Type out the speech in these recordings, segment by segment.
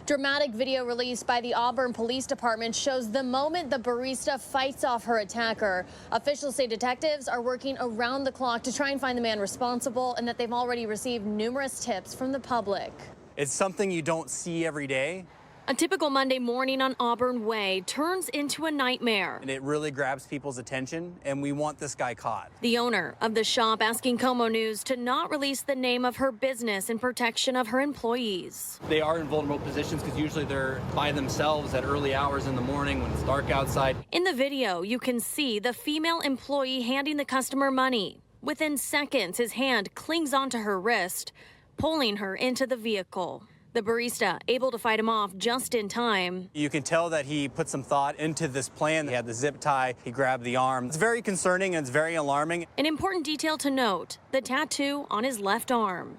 Dramatic video released by the Auburn Police Department shows the moment the barista fights off her attacker. Officials say detectives are working around the clock to try and find the man responsible, and that they've already received numerous tips from the public. It's something you don't see every day. A typical Monday morning on Auburn Way turns into a nightmare. And it really grabs people's attention, and we want this guy caught. The owner of the shop asking KOMO News to not release the name of her business in protection of her employees. They are in vulnerable positions because usually they're by themselves at early hours in the morning when it's dark outside. In the video, you can see the female employee handing the customer money. Within seconds, his hand clings onto her wrist, pulling her into the vehicle. The barista able to fight him off just in time. You can tell that he put some thought into this plan. He had the zip tie, he grabbed the arm. It's very concerning and it's very alarming. An important detail to note, the tattoo on his left arm.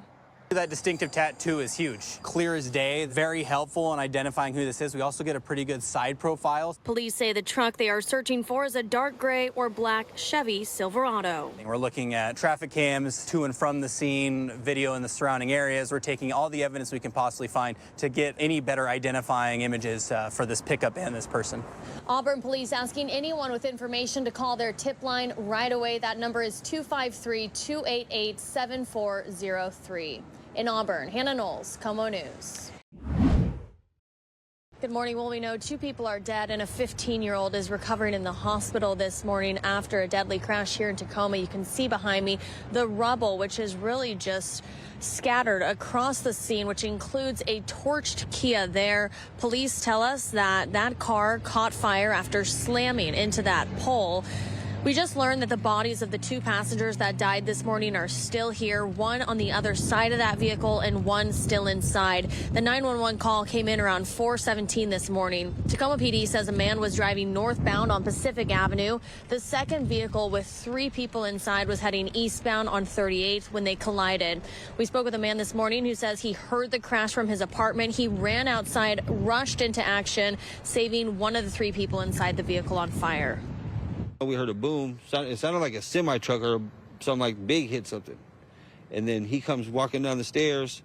That distinctive tattoo is huge. Clear as day, very helpful in identifying who this is. We also get a pretty good side profile. Police say the truck they are searching for is a dark gray or black Chevy Silverado. We're looking at traffic cams to and from the scene, video in the surrounding areas. We're taking all the evidence we can possibly find to get any better identifying images for this pickup and this person. Auburn police asking anyone with information to call their tip line right away. That number is 253-288-7403. In Auburn, Hannah Knowles, KOMO News. Good morning. Well, we know 2 people are dead and a 15-year-old is recovering in the hospital this morning after a deadly crash here in Tacoma. You can see behind me the rubble, which is really just scattered across the scene, which includes a torched Kia there. Police tell us that that car caught fire after slamming into that pole. We just learned that the bodies of the 2 passengers that died this morning are still here, one on the other side of that vehicle and one still inside. The 911 call came in around 4:17 this morning. Tacoma PD says a man was driving northbound on Pacific Avenue. The second vehicle with 3 people inside was heading eastbound on 38th when they collided. We spoke with a man this morning who says he heard the crash from his apartment. He ran outside, rushed into action, saving one of the 3 people inside the vehicle on fire. We heard a boom. It sounded like a semi-truck or something like big hit something. And then he comes walking down the stairs,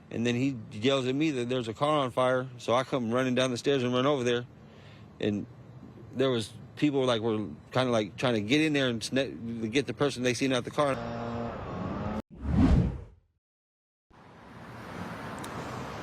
and then he yells at me that there's a car on fire. So I come running down the stairs and run over there. And there was people were kind of like trying to get in there and get the person they seen out the car.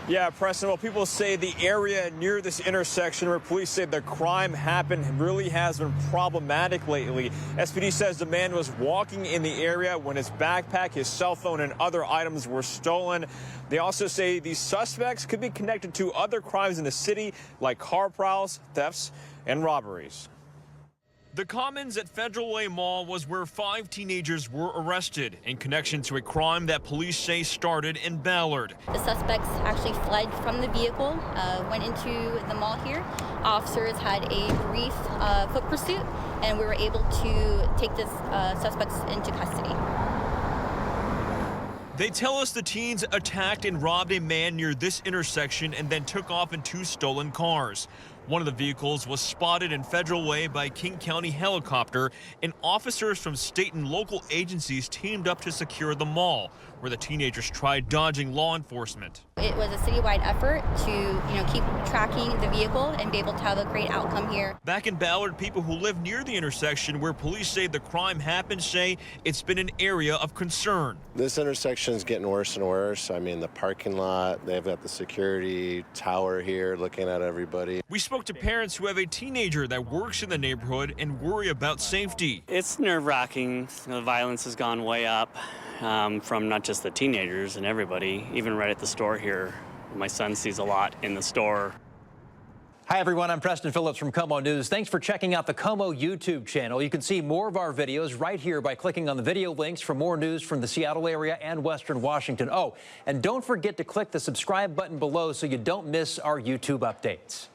Yeah, Preston, well, people say the area near this intersection where police say the crime happened really has been problematic lately. SPD says the man was walking in the area when his backpack, his cell phone, and other items were stolen. They also say these suspects could be connected to other crimes in the city, like car prowls, thefts, and robberies. The Commons at Federal Way Mall was where 5 teenagers were arrested in connection to a crime that police say started in Ballard. The suspects actually fled from the vehicle, went into the mall here. Officers had a brief foot pursuit, and we were able to take the suspects into custody. They tell us the teens attacked and robbed a man near this intersection and then took off in 2 stolen cars. One of the vehicles was spotted in Federal Way by King County helicopter, and officers from state and local agencies teamed up to secure the mall, where the teenagers tried dodging law enforcement. It was a citywide effort to, keep tracking the vehicle and be able to have a great outcome here. Back in Ballard, people who live near the intersection where police say the crime happened say it's been an area of concern. This intersection is getting worse and worse. I mean, the parking lot, they've got the security tower here looking at everybody. We spoke to parents who have a teenager that works in the neighborhood and worry about safety. It's nerve-wracking. The violence has gone way up from not just the teenagers and everybody, even right at the store here. My son sees a lot in the store. Hi, everyone. I'm Preston Phillips from KOMO News. Thanks for checking out the KOMO YouTube channel. You can see more of our videos right here by clicking on the video links for more news from the Seattle area and Western Washington. Oh, and don't forget to click the subscribe button below so you don't miss our YouTube updates.